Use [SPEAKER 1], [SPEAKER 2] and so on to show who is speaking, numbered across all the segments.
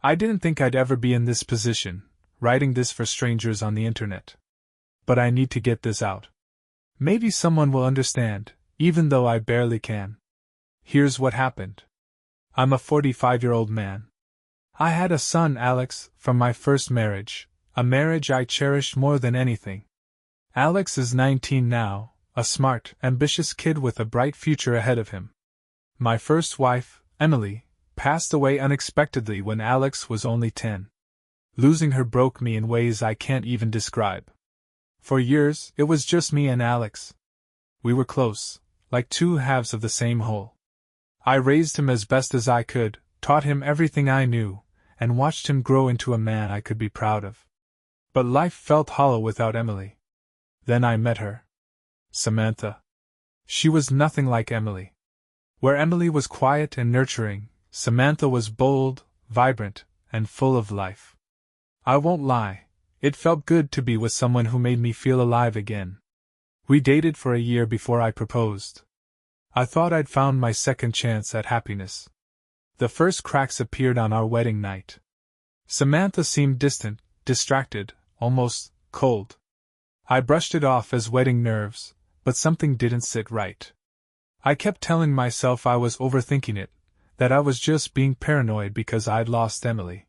[SPEAKER 1] I didn't think I'd ever be in this position, writing this for strangers on the internet. But I need to get this out. Maybe someone will understand, even though I barely can. Here's what happened. I'm a 45-year-old man. I had a son, Alex, from my first marriage, a marriage I cherished more than anything. Alex is 19 now, a smart, ambitious kid with a bright future ahead of him. My first wife, Emily, passed away unexpectedly when Alex was only 10. Losing her broke me in ways I can't even describe. For years, it was just me and Alex. We were close, like two halves of the same whole. I raised him as best as I could, taught him everything I knew, and watched him grow into a man I could be proud of. But life felt hollow without Emily. Then I met her. Samantha. She was nothing like Emily. Where Emily was quiet and nurturing, Samantha was bold, vibrant, and full of life. I won't lie, it felt good to be with someone who made me feel alive again. We dated for a year before I proposed. I thought I'd found my second chance at happiness. The first cracks appeared on our wedding night. Samantha seemed distant, distracted, almost cold. I brushed it off as wedding nerves, but something didn't sit right. I kept telling myself I was overthinking it, that I was just being paranoid because I'd lost Emily.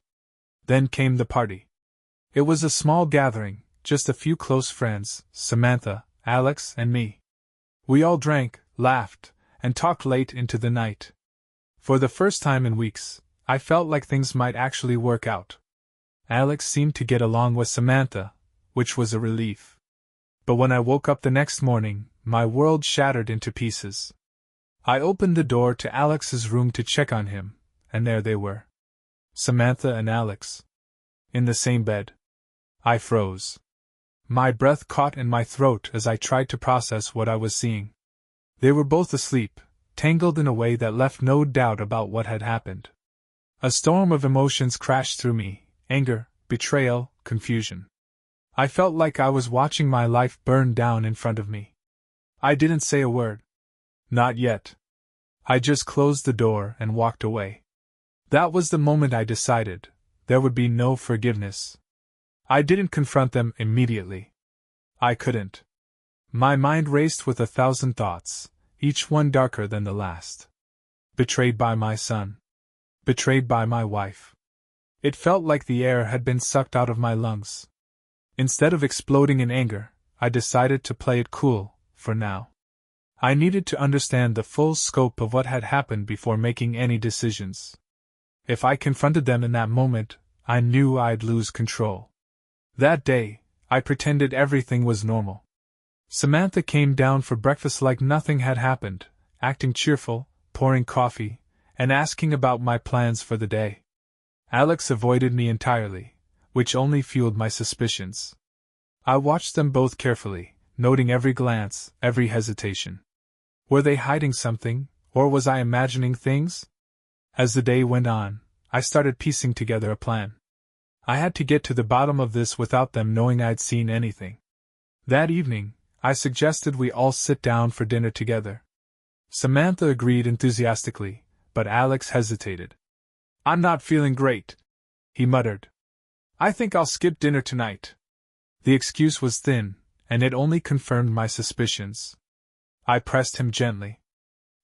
[SPEAKER 1] Then came the party. It was a small gathering, just a few close friends, Samantha, Alex, and me. We all drank, laughed, and talked late into the night. For the first time in weeks, I felt like things might actually work out. Alex seemed to get along with Samantha, which was a relief. But when I woke up the next morning, my world shattered into pieces. I opened the door to Alex's room to check on him, and there they were. Samantha and Alex. In the same bed. I froze. My breath caught in my throat as I tried to process what I was seeing. They were both asleep, tangled in a way that left no doubt about what had happened. A storm of emotions crashed through me: anger, betrayal, confusion. I felt like I was watching my life burn down in front of me. I didn't say a word. Not yet. I just closed the door and walked away. That was the moment I decided there would be no forgiveness. I didn't confront them immediately. I couldn't. My mind raced with 1,000 thoughts, each one darker than the last. Betrayed by my son. Betrayed by my wife. It felt like the air had been sucked out of my lungs. Instead of exploding in anger, I decided to play it cool, for now. I needed to understand the full scope of what had happened before making any decisions. If I confronted them in that moment, I knew I'd lose control. That day, I pretended everything was normal. Samantha came down for breakfast like nothing had happened, acting cheerful, pouring coffee, and asking about my plans for the day. Alex avoided me entirely, which only fueled my suspicions. I watched them both carefully, noting every glance, every hesitation. Were they hiding something, or was I imagining things? As the day went on, I started piecing together a plan. I had to get to the bottom of this without them knowing I'd seen anything. That evening, I suggested we all sit down for dinner together. Samantha agreed enthusiastically, but Alex hesitated. "I'm not feeling great," he muttered. "I think I'll skip dinner tonight." The excuse was thin, and it only confirmed my suspicions. I pressed him gently.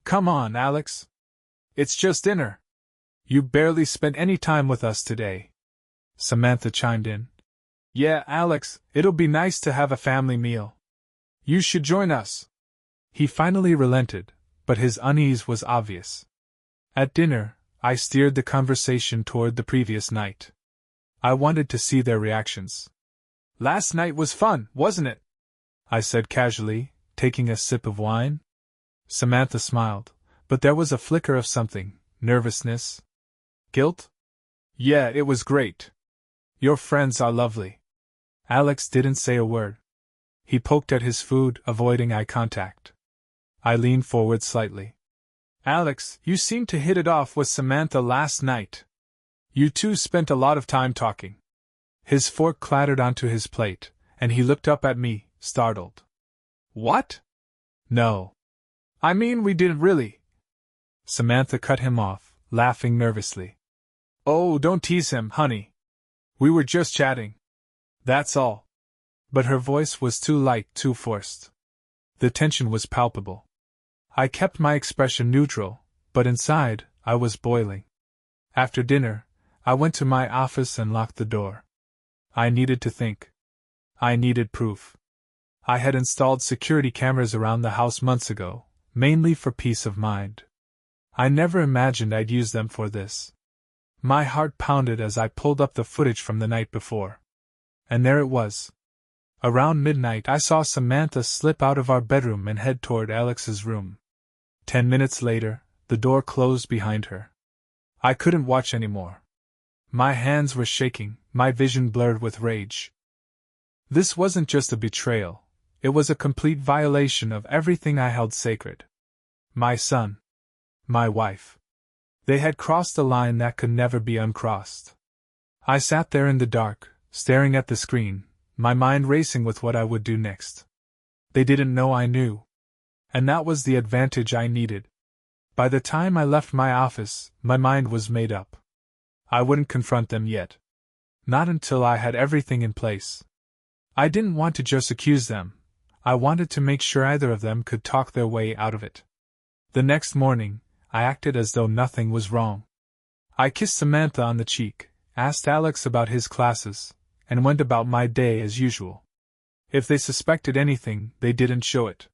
[SPEAKER 1] "Come on, Alex. It's just dinner. You barely spent any time with us today." Samantha chimed in. "Yeah, Alex, it'll be nice to have a family meal. You should join us." He finally relented, but his unease was obvious. At dinner, I steered the conversation toward the previous night. I wanted to see their reactions. "Last night was fun, wasn't it?" I said casually, taking a sip of wine. Samantha smiled, but there was a flicker of something: nervousness? Guilt? "Yeah, it was great. Your friends are lovely." Alex didn't say a word. He poked at his food, avoiding eye contact. I leaned forward slightly. "Alex, you seemed to hit it off with Samantha last night. You two spent a lot of time talking." His fork clattered onto his plate, and he looked up at me, startled. "What?" "No. I mean, we didn't really." Samantha cut him off, laughing nervously. Oh, don't tease him, honey. We were just chatting. That's all. But her voice was too light, too forced. The tension was palpable. I kept my expression neutral, but inside, I was boiling. After dinner, I went to my office and locked the door. I needed to think. I needed proof. I had installed security cameras around the house months ago, mainly for peace of mind. I never imagined I'd use them for this. My heart pounded as I pulled up the footage from the night before. And there it was. Around midnight, I saw Samantha slip out of our bedroom and head toward Alex's room. 10 minutes later, the door closed behind her. I couldn't watch anymore. My hands were shaking, my vision blurred with rage. This wasn't just a betrayal, it was a complete violation of everything I held sacred. My son. My wife. They had crossed a line that could never be uncrossed. I sat there in the dark, staring at the screen, my mind racing with what I would do next. They didn't know I knew. And that was the advantage I needed. By the time I left my office, my mind was made up. I wouldn't confront them yet. Not until I had everything in place. I didn't want to just accuse them. I wanted to make sure either of them could talk their way out of it. The next morning, I acted as though nothing was wrong. I kissed Samantha on the cheek, asked Alex about his classes, and went about my day as usual. If they suspected anything, they didn't show it.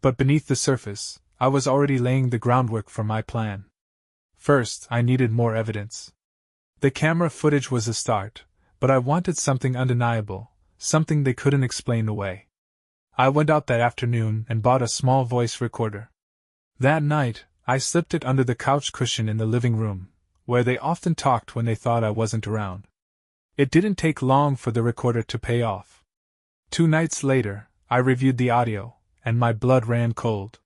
[SPEAKER 1] But beneath the surface, I was already laying the groundwork for my plan. First, I needed more evidence. The camera footage was a start, but I wanted something undeniable, something they couldn't explain away. I went out that afternoon and bought a small voice recorder. That night, I slipped it under the couch cushion in the living room, where they often talked when they thought I wasn't around. It didn't take long for the recorder to pay off. 2 nights later, I reviewed the audio, and my blood ran cold.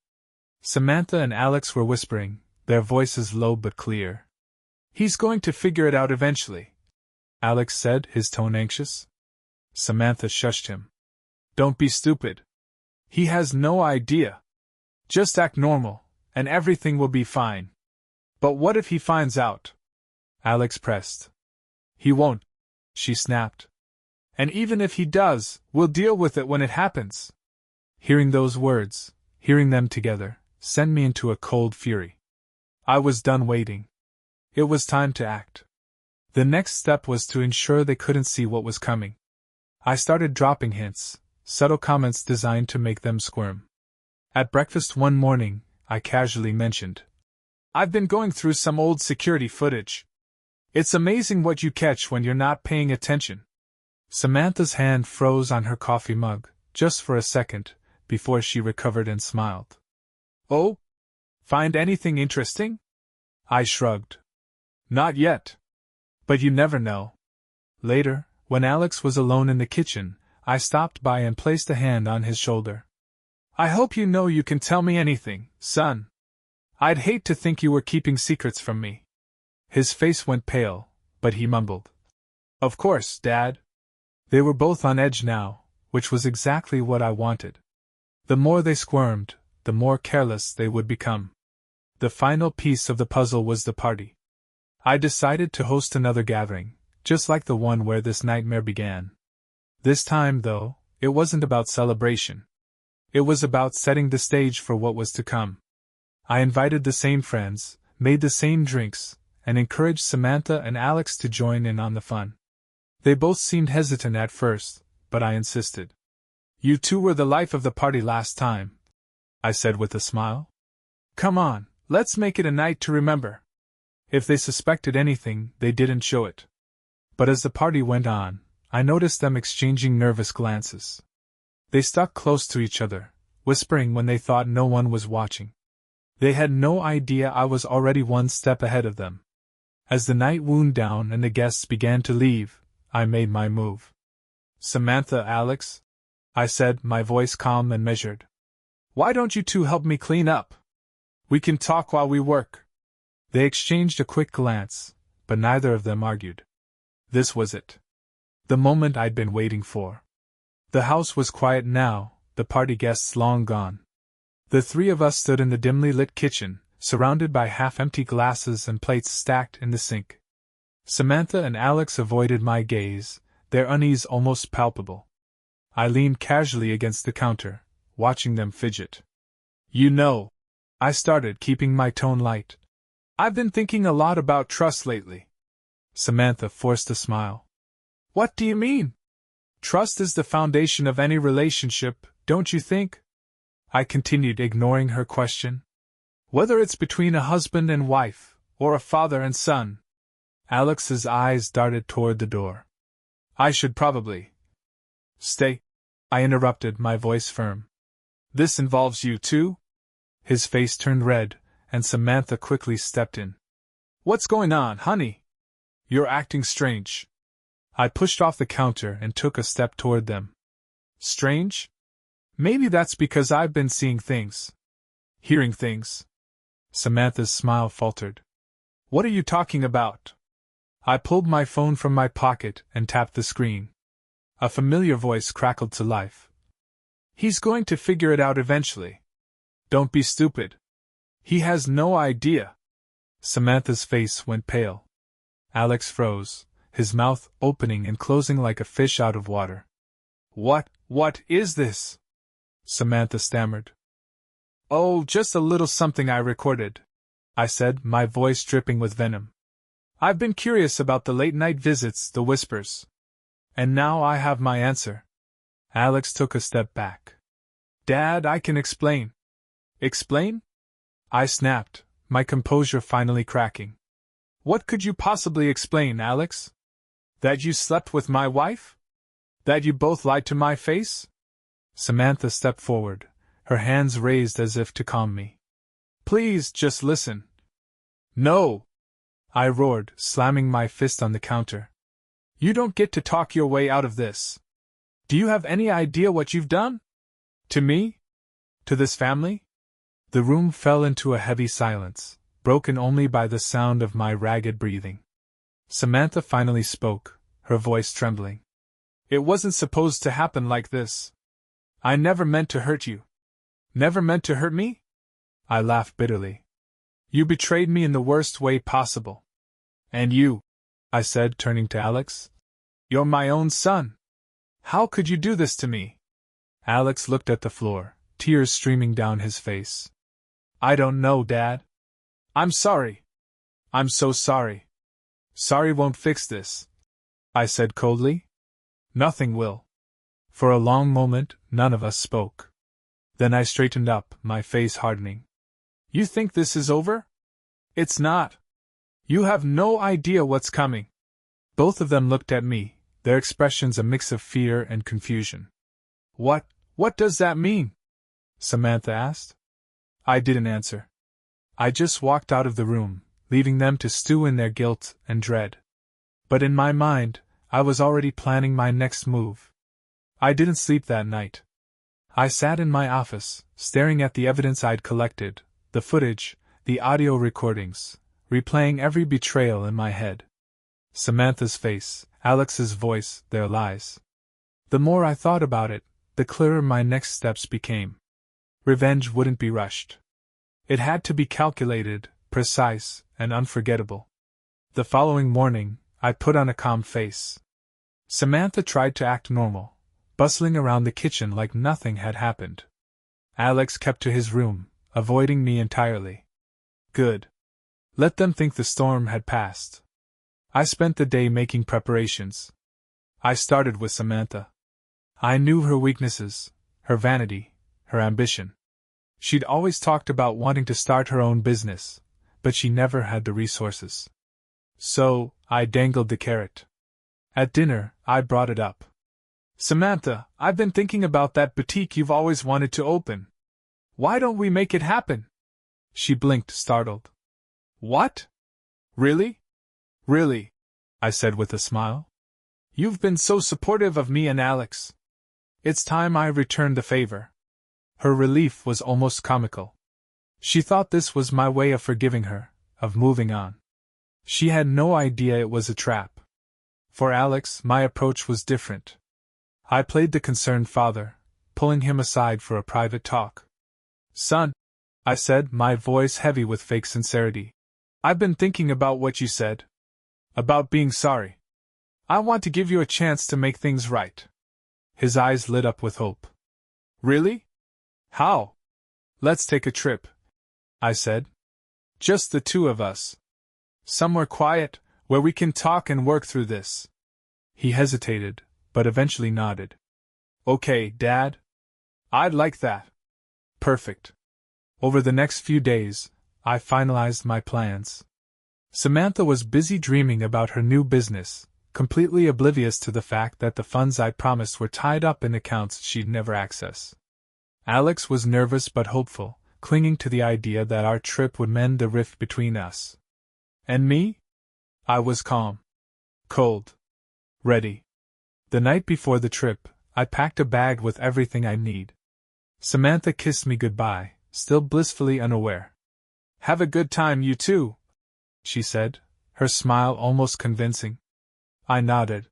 [SPEAKER 1] Samantha and Alex were whispering, their voices low but clear. "He's going to figure it out eventually," Alex said, his tone anxious. Samantha shushed him. "Don't be stupid. He has no idea. Just act normal, and everything will be fine." "But what if he finds out?" Alex pressed. "He won't," she snapped. "And even if he does, we'll deal with it when it happens." Hearing those words, hearing them together, sent me into a cold fury. I was done waiting. It was time to act. The next step was to ensure they couldn't see what was coming. I started dropping hints, subtle comments designed to make them squirm. At breakfast one morning, I casually mentioned, "I've been going through some old security footage. It's amazing what you catch when you're not paying attention." Samantha's hand froze on her coffee mug, just for a second, before she recovered and smiled. "Oh? Find anything interesting?" I shrugged. "Not yet. But you never know." Later, when Alex was alone in the kitchen, I stopped by and placed a hand on his shoulder. "I hope you know you can tell me anything, son. I'd hate to think you were keeping secrets from me." His face went pale, but he mumbled, "Of course, Dad." They were both on edge now, which was exactly what I wanted. The more they squirmed, the more careless they would become. The final piece of the puzzle was the party. I decided to host another gathering, just like the one where this nightmare began. This time, though, it wasn't about celebration. It was about setting the stage for what was to come. I invited the same friends, made the same drinks, and encouraged Samantha and Alex to join in on the fun. They both seemed hesitant at first, but I insisted. "You two were the life of the party last time," I said with a smile. "Come on, let's make it a night to remember." If they suspected anything, they didn't show it. But as the party went on, I noticed them exchanging nervous glances. They stuck close to each other, whispering when they thought no one was watching. They had no idea I was already one step ahead of them. As the night wound down and the guests began to leave, I made my move. "Samantha, Alex," I said, my voice calm and measured. "Why don't you two help me clean up? We can talk while we work." They exchanged a quick glance, but neither of them argued. This was it. The moment I'd been waiting for. The house was quiet now, the party guests long gone. The three of us stood in the dimly lit kitchen, surrounded by half-empty glasses and plates stacked in the sink. Samantha and Alex avoided my gaze, their unease almost palpable. I leaned casually against the counter, watching them fidget. You know, I started, keeping my tone light. I've been thinking a lot about trust lately. Samantha forced a smile. What do you mean? Trust is the foundation of any relationship, don't you think? I continued, ignoring her question. Whether it's between a husband and wife, or a father and son. Alex's eyes darted toward the door. I should probably stay, I interrupted, my voice firm. This involves you too? His face turned red, and Samantha quickly stepped in. What's going on, honey? You're acting strange. I pushed off the counter and took a step toward them. Strange? Maybe that's because I've been seeing things. Hearing things. Samantha's smile faltered. What are you talking about? I pulled my phone from my pocket and tapped the screen. A familiar voice crackled to life. He's going to figure it out eventually. Don't be stupid. He has no idea. Samantha's face went pale. Alex froze, his mouth opening and closing like a fish out of water. What is this? Samantha stammered. Oh, just a little something I recorded, I said, my voice dripping with venom. I've been curious about the late-night visits, the whispers. And now I have my answer. Alex took a step back. Dad, I can explain. Explain? I snapped, my composure finally cracking. What could you possibly explain, Alex? That you slept with my wife? That you both lied to my face? Samantha stepped forward, her hands raised as if to calm me. Please, just listen. No! I roared, slamming my fist on the counter. You don't get to talk your way out of this. Do you have any idea what you've done? To me? To this family? The room fell into a heavy silence, broken only by the sound of my ragged breathing. Samantha finally spoke, her voice trembling. It wasn't supposed to happen like this. I never meant to hurt you. Never meant to hurt me? I laughed bitterly. You betrayed me in the worst way possible. And you, I said, turning to Alex. You're my own son. How could you do this to me? Alex looked at the floor, tears streaming down his face. I don't know, Dad. I'm sorry. I'm so sorry. Sorry won't fix this, I said coldly. Nothing will. For a long moment, none of us spoke. Then I straightened up, my face hardening. You think this is over? It's not. You have no idea what's coming. Both of them looked at me, their expressions a mix of fear and confusion. What does that mean? Samantha asked. I didn't answer. I just walked out of the room, leaving them to stew in their guilt and dread. But in my mind, I was already planning my next move. I didn't sleep that night. I sat in my office, staring at the evidence I'd collected, the footage, the audio recordings, replaying every betrayal in my head. Samantha's face, Alex's voice, their lies. The more I thought about it, the clearer my next steps became. Revenge wouldn't be rushed. It had to be calculated, precise, and unforgettable. The following morning, I put on a calm face. Samantha tried to act normal, bustling around the kitchen like nothing had happened. Alex kept to his room, avoiding me entirely. Good. Let them think the storm had passed. I spent the day making preparations. I started with Samantha. I knew her weaknesses, her vanity, her ambition. She'd always talked about wanting to start her own business, but she never had the resources. So, I dangled the carrot. At dinner, I brought it up. Samantha, I've been thinking about that boutique you've always wanted to open. Why don't we make it happen? She blinked, startled. What? Really? Really? I said with a smile. You've been so supportive of me and Alex. It's time I returned the favor. Her relief was almost comical. She thought this was my way of forgiving her, of moving on. She had no idea it was a trap. For Alex, my approach was different. I played the concerned father, pulling him aside for a private talk. Son, I said, my voice heavy with fake sincerity. I've been thinking about what you said. About being sorry. I want to give you a chance to make things right. His eyes lit up with hope. Really? How? Let's take a trip, I said. Just the two of us. Somewhere quiet, where we can talk and work through this. He hesitated, but eventually nodded. Okay, Dad. I'd like that. Perfect. Over the next few days, I finalized my plans. Samantha was busy dreaming about her new business, completely oblivious to the fact that the funds I promised were tied up in accounts she'd never access. Alex was nervous but hopeful, clinging to the idea that our trip would mend the rift between us. And me? I was calm. Cold. Ready. The night before the trip, I packed a bag with everything I need. Samantha kissed me goodbye, still blissfully unaware. Have a good time, you too, she said, her smile almost convincing. I nodded.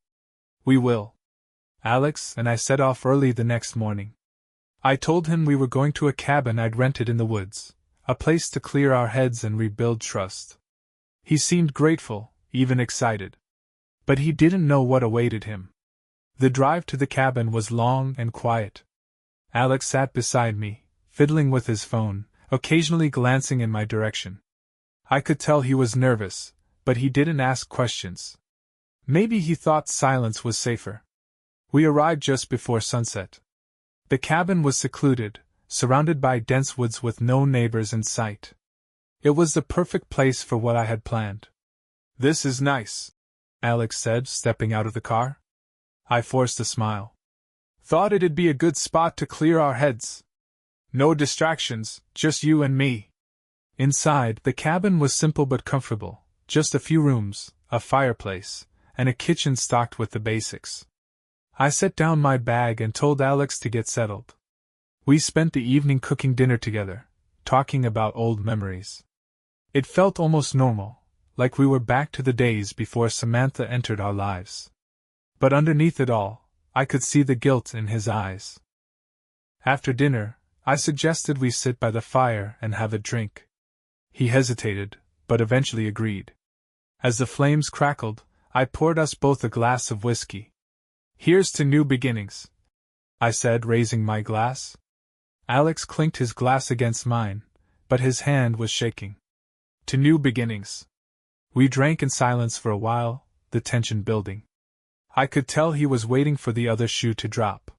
[SPEAKER 1] We will. Alex and I set off early the next morning. I told him we were going to a cabin I'd rented in the woods, a place to clear our heads and rebuild trust. He seemed grateful, even excited. But he didn't know what awaited him. The drive to the cabin was long and quiet. Alex sat beside me, fiddling with his phone, occasionally glancing in my direction. I could tell he was nervous, but he didn't ask questions. Maybe he thought silence was safer. We arrived just before sunset. The cabin was secluded, surrounded by dense woods with no neighbors in sight. It was the perfect place for what I had planned. This is nice, Alex said, stepping out of the car. I forced a smile. Thought it'd be a good spot to clear our heads. No distractions, just you and me. Inside, the cabin was simple but comfortable, just a few rooms, a fireplace, and a kitchen stocked with the basics. I set down my bag and told Alex to get settled. We spent the evening cooking dinner together, talking about old memories. It felt almost normal, like we were back to the days before Samantha entered our lives. But underneath it all, I could see the guilt in his eyes. After dinner, I suggested we sit by the fire and have a drink. He hesitated, but eventually agreed. As the flames crackled, I poured us both a glass of whiskey. Here's to new beginnings, I said, raising my glass. Alex clinked his glass against mine, but his hand was shaking. To new beginnings. We drank in silence for a while, the tension building. I could tell he was waiting for the other shoe to drop.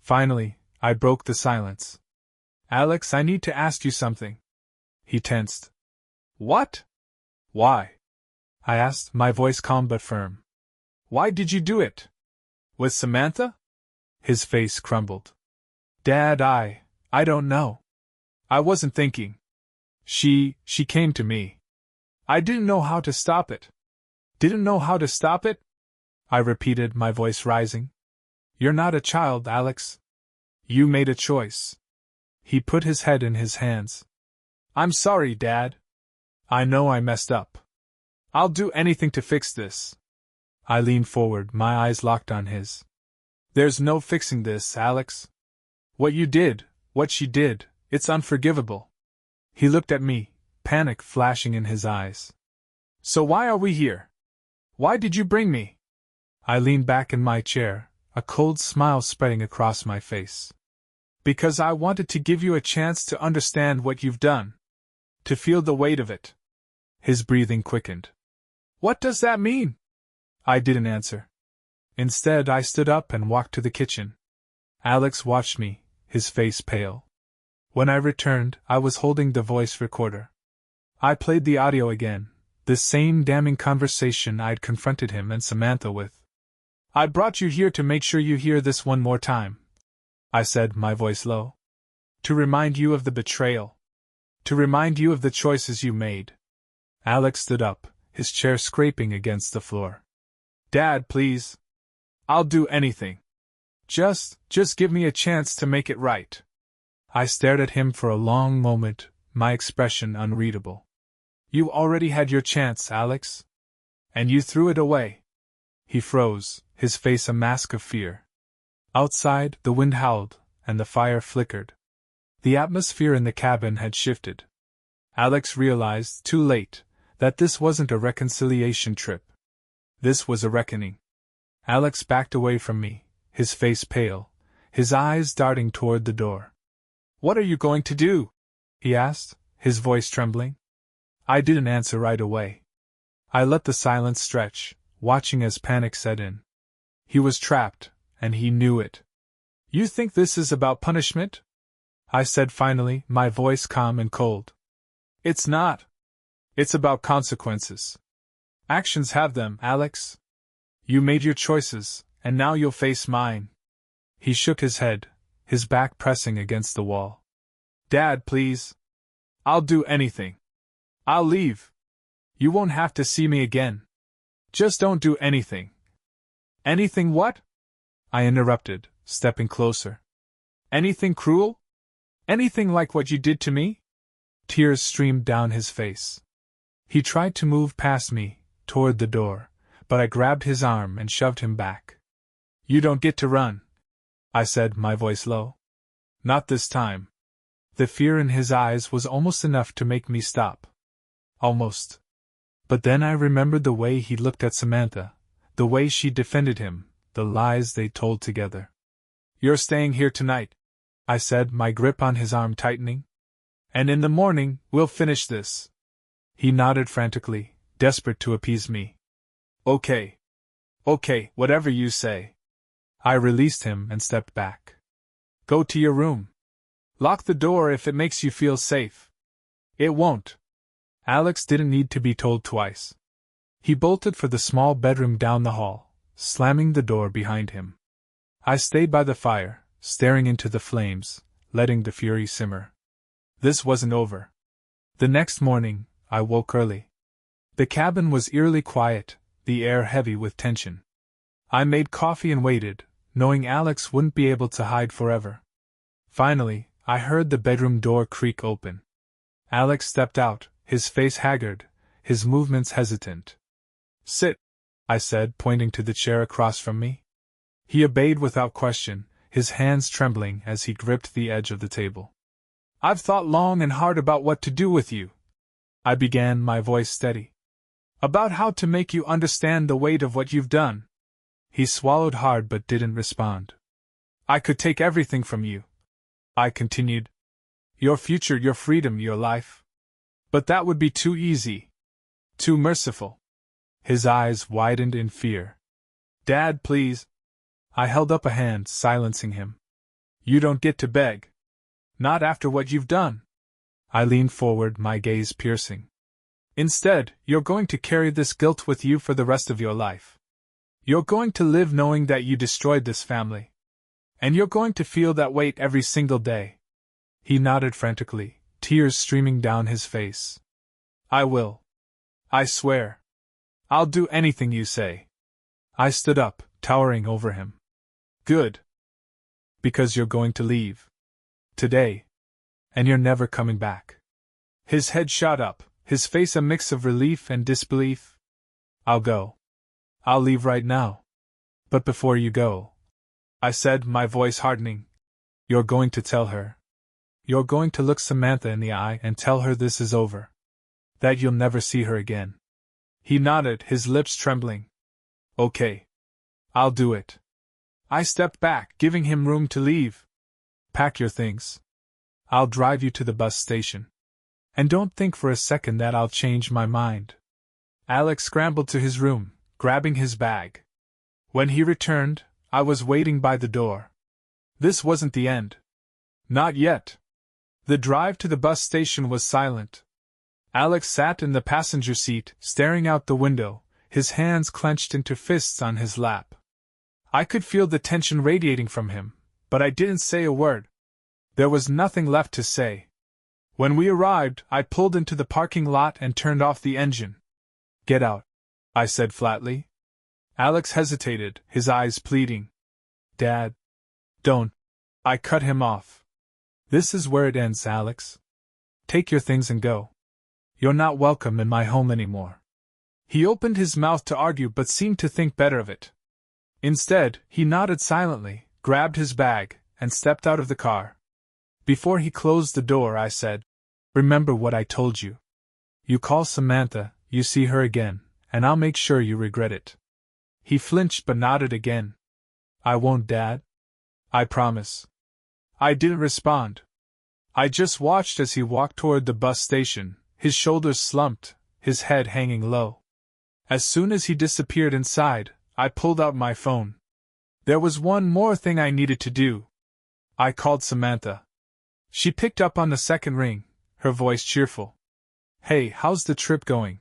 [SPEAKER 1] Finally, I broke the silence. Alex, I need to ask you something. He tensed. What? Why? I asked, my voice calm but firm. Why did you do it? With Samantha? His face crumbled. Dad, I don't know. I wasn't thinking. She came to me. I didn't know how to stop it. Didn't know how to stop it? I repeated, my voice rising. You're not a child, Alex. You made a choice. He put his head in his hands. I'm sorry, Dad. I know I messed up. I'll do anything to fix this. I leaned forward, my eyes locked on his. There's no fixing this, Alex. What you did, what she did, it's unforgivable. He looked at me, panic flashing in his eyes. So why are we here? Why did you bring me? I leaned back in my chair, a cold smile spreading across my face. Because I wanted to give you a chance to understand what you've done. To feel the weight of it. His breathing quickened. What does that mean? I didn't answer. Instead, I stood up and walked to the kitchen. Alex watched me, his face pale. When I returned, I was holding the voice recorder. I played the audio again, the same damning conversation I'd confronted him and Samantha with. I brought you here to make sure you hear this one more time, I said, my voice low. To remind you of the betrayal. To remind you of the choices you made. Alex stood up, his chair scraping against the floor. Dad, please. I'll do anything. Just give me a chance to make it right. I stared at him for a long moment, my expression unreadable. You already had your chance, Alex. And you threw it away. He froze, his face a mask of fear. Outside, the wind howled, and the fire flickered. The atmosphere in the cabin had shifted. Alex realized, too late, that this wasn't a reconciliation trip. This was a reckoning. Alex backed away from me, his face pale, his eyes darting toward the door. "What are you going to do?" he asked, his voice trembling. I didn't answer right away. I let the silence stretch, watching as panic set in. He was trapped, and he knew it. "You think this is about punishment?" I said finally, my voice calm and cold. "It's not. It's about consequences. Actions have them, Alex. You made your choices, and now you'll face mine." He shook his head, his back pressing against the wall. "Dad, please. I'll do anything. I'll leave. You won't have to see me again. Just don't do anything." "Anything what?" I interrupted, stepping closer. "Anything cruel? Anything like what you did to me?" Tears streamed down his face. He tried to move past me, toward the door, but I grabbed his arm and shoved him back. "You don't get to run," I said, my voice low. "Not this time." The fear in his eyes was almost enough to make me stop. Almost. But then I remembered the way he looked at Samantha, the way she defended him, the lies they told together. "You're staying here tonight," I said, my grip on his arm tightening. "And in the morning, we'll finish this." He nodded frantically, desperate to appease me. "Okay. Okay, whatever you say." I released him and stepped back. "Go to your room. Lock the door if it makes you feel safe." "It won't." Alex didn't need to be told twice. He bolted for the small bedroom down the hall, slamming the door behind him. I stayed by the fire, staring into the flames, letting the fury simmer. This wasn't over. The next morning, I woke early. The cabin was eerily quiet, the air heavy with tension. I made coffee and waited, knowing Alex wouldn't be able to hide forever. Finally, I heard the bedroom door creak open. Alex stepped out, his face haggard, his movements hesitant. "Sit," I said, pointing to the chair across from me. He obeyed without question, his hands trembling as he gripped the edge of the table. "I've thought long and hard about what to do with you," I began, my voice steady. "About how to make you understand the weight of what you've done." He swallowed hard but didn't respond. "I could take everything from you," I continued. "Your future, your freedom, your life. But that would be too easy. Too merciful." His eyes widened in fear. "Dad, please." I held up a hand, silencing him. "You don't get to beg. Not after what you've done." I leaned forward, my gaze piercing. "Instead, you're going to carry this guilt with you for the rest of your life. You're going to live knowing that you destroyed this family. And you're going to feel that weight every single day." He nodded frantically, tears streaming down his face. "I will. I swear. I'll do anything you say." I stood up, towering over him. "Good. Because you're going to leave. Today. And you're never coming back." His head shot up, his face a mix of relief and disbelief. "I'll go. I'll leave right now. But before you go," I said, my voice hardening, "you're going to tell her. You're going to look Samantha in the eye and tell her this is over. That you'll never see her again." He nodded, his lips trembling. "Okay. I'll do it." I stepped back, giving him room to leave. "Pack your things. I'll drive you to the bus station. And don't think for a second that I'll change my mind." Alex scrambled to his room, grabbing his bag. When he returned, I was waiting by the door. This wasn't the end. Not yet. The drive to the bus station was silent. Alex sat in the passenger seat, staring out the window, his hands clenched into fists on his lap. I could feel the tension radiating from him, but I didn't say a word. There was nothing left to say. When we arrived, I pulled into the parking lot and turned off the engine. "Get out," I said flatly. Alex hesitated, his eyes pleading. "Dad. Don't." I cut him off. "This is where it ends, Alex. Take your things and go. You're not welcome in my home anymore." He opened his mouth to argue but seemed to think better of it. Instead, he nodded silently, grabbed his bag, and stepped out of the car. Before he closed the door, I said, "Remember what I told you. You call Samantha, you see her again, and I'll make sure you regret it." He flinched but nodded again. I won't, Dad. I promise. I didn't respond. I just watched as he walked toward the bus station, his shoulders slumped, his head hanging low. As soon as he disappeared inside, I pulled out my phone. There was one more thing I needed to do. I called Samantha. She picked up on the second ring, her voice cheerful. Hey, how's the trip going?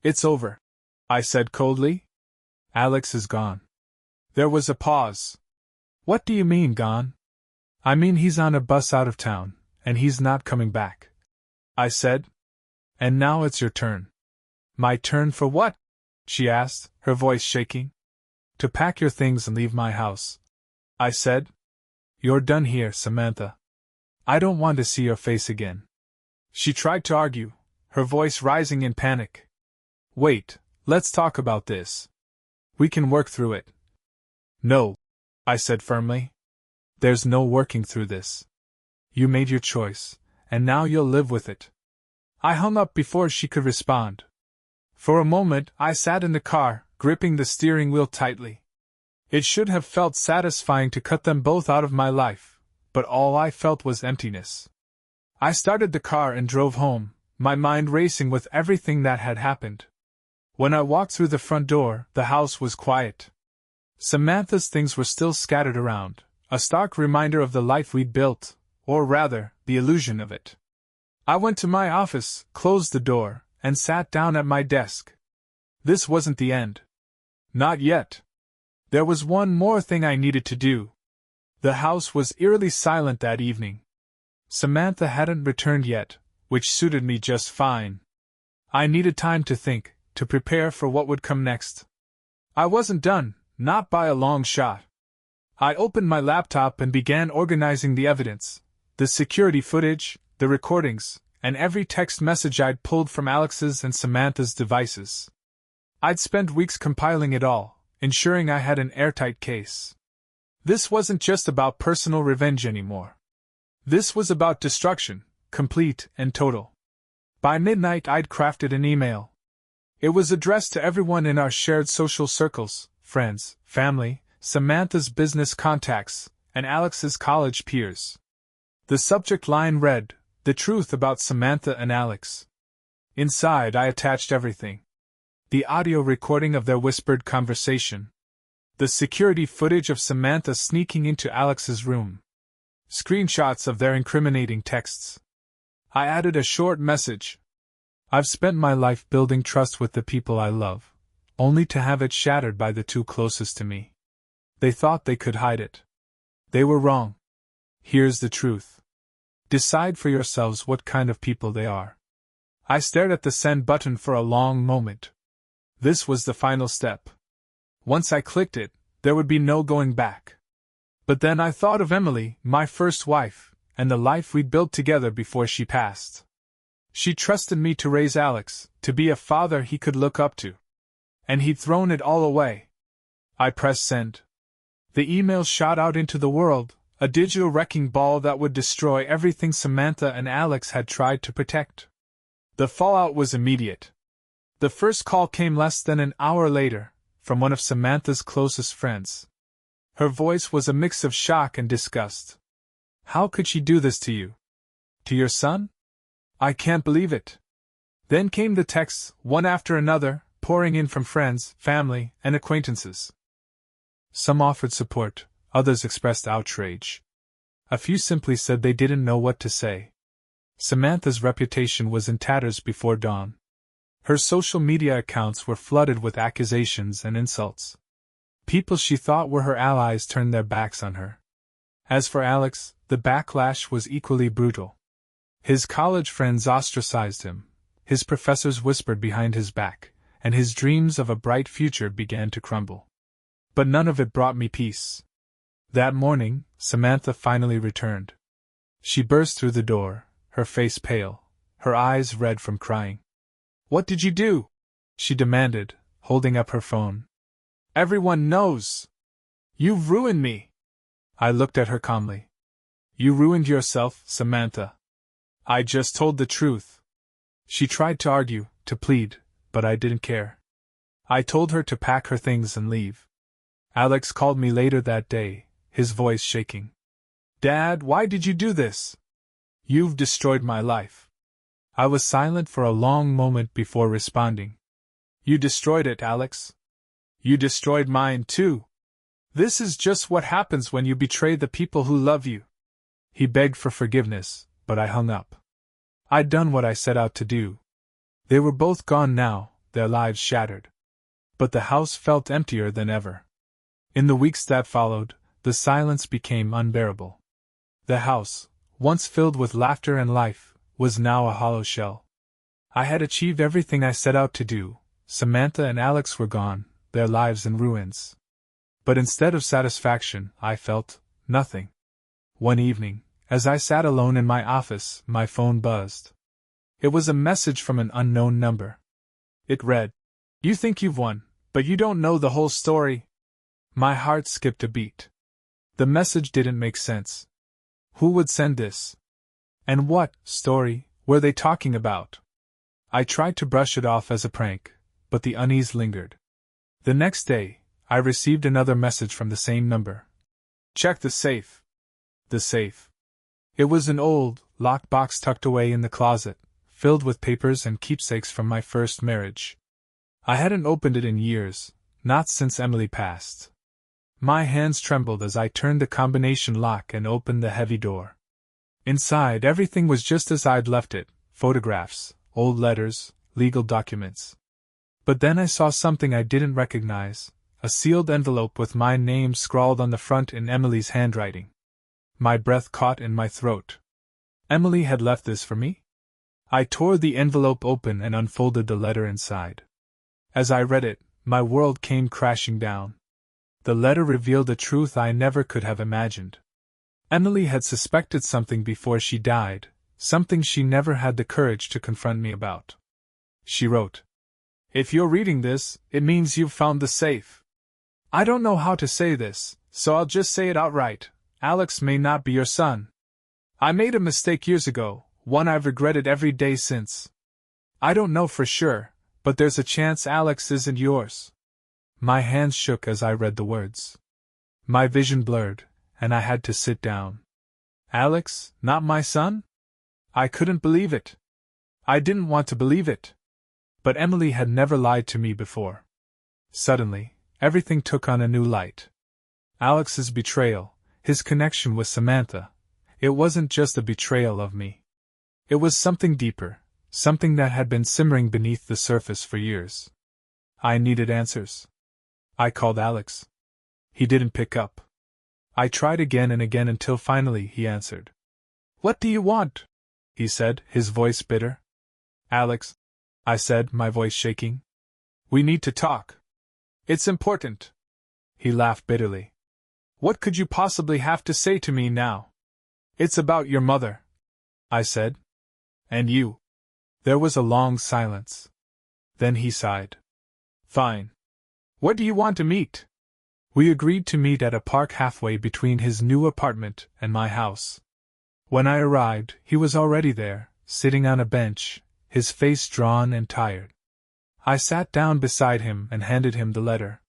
[SPEAKER 1] It's over, I said coldly. Alex is gone. There was a pause. What do you mean, gone? I mean he's on a bus out of town, and he's not coming back, I said. And now it's your turn. My turn for what? She asked, her voice shaking. To pack your things and leave my house, I said. You're done here, Samantha. I don't want to see your face again. She tried to argue, her voice rising in panic. Wait, let's talk about this. We can work through it. No, I said firmly. There's no working through this. You made your choice, and now you'll live with it. I hung up before she could respond. For a moment, I sat in the car, gripping the steering wheel tightly. It should have felt satisfying to cut them both out of my life, but all I felt was emptiness. I started the car and drove home, my mind racing with everything that had happened. When I walked through the front door, the house was quiet. Samantha's things were still scattered around, a stark reminder of the life we'd built, or rather, the illusion of it. I went to my office, closed the door, and sat down at my desk. This wasn't the end. Not yet. There was one more thing I needed to do. The house was eerily silent that evening. Samantha hadn't returned yet, which suited me just fine. I needed time to think, to prepare for what would come next. I wasn't done, not by a long shot. I opened my laptop and began organizing the evidence, the security footage, the recordings, and every text message I'd pulled from Alex's and Samantha's devices. I'd spent weeks compiling it all, ensuring I had an airtight case. This wasn't just about personal revenge anymore. This was about destruction, complete and total. By midnight I'd crafted an email. It was addressed to everyone in our shared social circles, friends, family, Samantha's business contacts, and Alex's college peers. The subject line read, "The truth about Samantha and Alex." Inside I attached everything. The audio recording of their whispered conversation. The security footage of Samantha sneaking into Alex's room. Screenshots of their incriminating texts. I added a short message. I've spent my life building trust with the people I love, only to have it shattered by the two closest to me. They thought they could hide it. They were wrong. Here's the truth. Decide for yourselves what kind of people they are. I stared at the send button for a long moment. This was the final step. Once I clicked it, there would be no going back. But then I thought of Emily, my first wife, and the life we'd built together before she passed. She trusted me to raise Alex, to be a father he could look up to. And he'd thrown it all away. I pressed send. The email shot out into the world, a digital wrecking ball that would destroy everything Samantha and Alex had tried to protect. The fallout was immediate. The first call came less than an hour later, from one of Samantha's closest friends. Her voice was a mix of shock and disgust. How could she do this to you? To your son? I can't believe it. Then came the texts, one after another, pouring in from friends, family, and acquaintances. Some offered support, others expressed outrage. A few simply said they didn't know what to say. Samantha's reputation was in tatters before dawn. Her social media accounts were flooded with accusations and insults. People she thought were her allies turned their backs on her. As for Alex, the backlash was equally brutal. His college friends ostracized him, his professors whispered behind his back, and his dreams of a bright future began to crumble. But none of it brought me peace. That morning, Samantha finally returned. She burst through the door, her face pale, her eyes red from crying. "What did you do?" she demanded, holding up her phone. "Everyone knows. You've ruined me." I looked at her calmly. "You ruined yourself, Samantha. I just told the truth." She tried to argue, to plead, but I didn't care. I told her to pack her things and leave. Alex called me later that day, his voice shaking. Dad, why did you do this? You've destroyed my life. I was silent for a long moment before responding. You destroyed it, Alex. You destroyed mine, too. This is just what happens when you betray the people who love you. He begged for forgiveness, but I hung up. I'd done what I set out to do. They were both gone now, their lives shattered. But the house felt emptier than ever. In the weeks that followed, the silence became unbearable. The house, once filled with laughter and life, was now a hollow shell. I had achieved everything I set out to do. Samantha and Alex were gone, their lives in ruins. But instead of satisfaction, I felt nothing. One evening, as I sat alone in my office, my phone buzzed. It was a message from an unknown number. It read, "You think you've won, but you don't know the whole story." My heart skipped a beat. The message didn't make sense. Who would send this? And what story were they talking about? I tried to brush it off as a prank, but the unease lingered. The next day, I received another message from the same number. Check the safe. The safe. It was an old, locked box tucked away in the closet, filled with papers and keepsakes from my first marriage. I hadn't opened it in years, not since Emily passed. My hands trembled as I turned the combination lock and opened the heavy door. Inside, everything was just as I'd left it: photographs, old letters, legal documents. But then I saw something I didn't recognize: a sealed envelope with my name scrawled on the front in Emily's handwriting. My breath caught in my throat. Emily had left this for me? I tore the envelope open and unfolded the letter inside. As I read it, my world came crashing down. The letter revealed a truth I never could have imagined. Emily had suspected something before she died, something she never had the courage to confront me about. She wrote, "If you're reading this, it means you've found the safe. I don't know how to say this, so I'll just say it outright. Alex may not be your son. I made a mistake years ago, one I've regretted every day since. I don't know for sure, but there's a chance Alex isn't yours." My hands shook as I read the words. My vision blurred, and I had to sit down. Alex, not my son? I couldn't believe it. I didn't want to believe it. But Emily had never lied to me before. Suddenly, everything took on a new light. Alex's betrayal, his connection with Samantha, it wasn't just a betrayal of me. It was something deeper, something that had been simmering beneath the surface for years. I needed answers. I called Alex. He didn't pick up. I tried again and again until finally he answered. "What do you want?" he said, his voice bitter. "Alex," I said, my voice shaking. "We need to talk. It's important." He laughed bitterly. "What could you possibly have to say to me now?" "It's about your mother," I said. "And you." There was a long silence. Then he sighed. "Fine. Where do you want to meet?" We agreed to meet at a park halfway between his new apartment and my house. When I arrived, he was already there, sitting on a bench, his face drawn and tired. I sat down beside him and handed him the letter.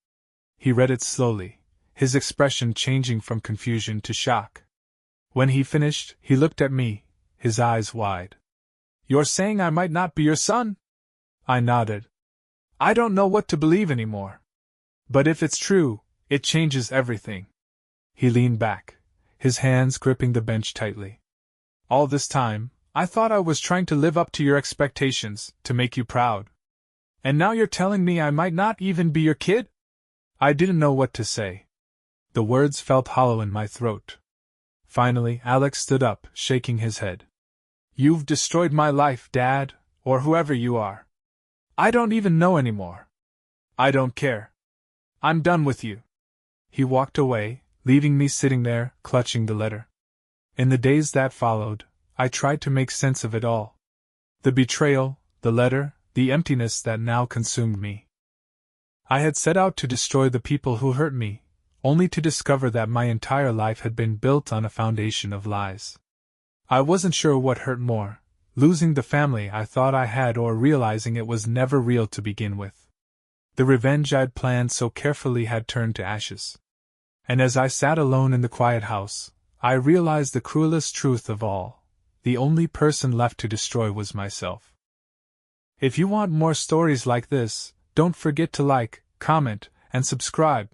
[SPEAKER 1] He read it slowly, his expression changing from confusion to shock. When he finished, he looked at me, his eyes wide. "You're saying I might not be your son?" I nodded. "I don't know what to believe anymore. But if it's true, it changes everything." He leaned back, his hands gripping the bench tightly. "All this time, I thought I was trying to live up to your expectations, to make you proud. And now you're telling me I might not even be your kid?" I didn't know what to say. The words felt hollow in my throat. Finally, Alex stood up, shaking his head. "You've destroyed my life, Dad, or whoever you are. I don't even know anymore. I don't care. I'm done with you." He walked away, leaving me sitting there, clutching the letter. In the days that followed, I tried to make sense of it all. The betrayal, the letter, the emptiness that now consumed me. I had set out to destroy the people who hurt me, only to discover that my entire life had been built on a foundation of lies. I wasn't sure what hurt more, losing the family I thought I had or realizing it was never real to begin with. The revenge I'd planned so carefully had turned to ashes. And as I sat alone in the quiet house, I realized the cruelest truth of all: the only person left to destroy was myself. If you want more stories like this, don't forget to like, comment, and subscribe.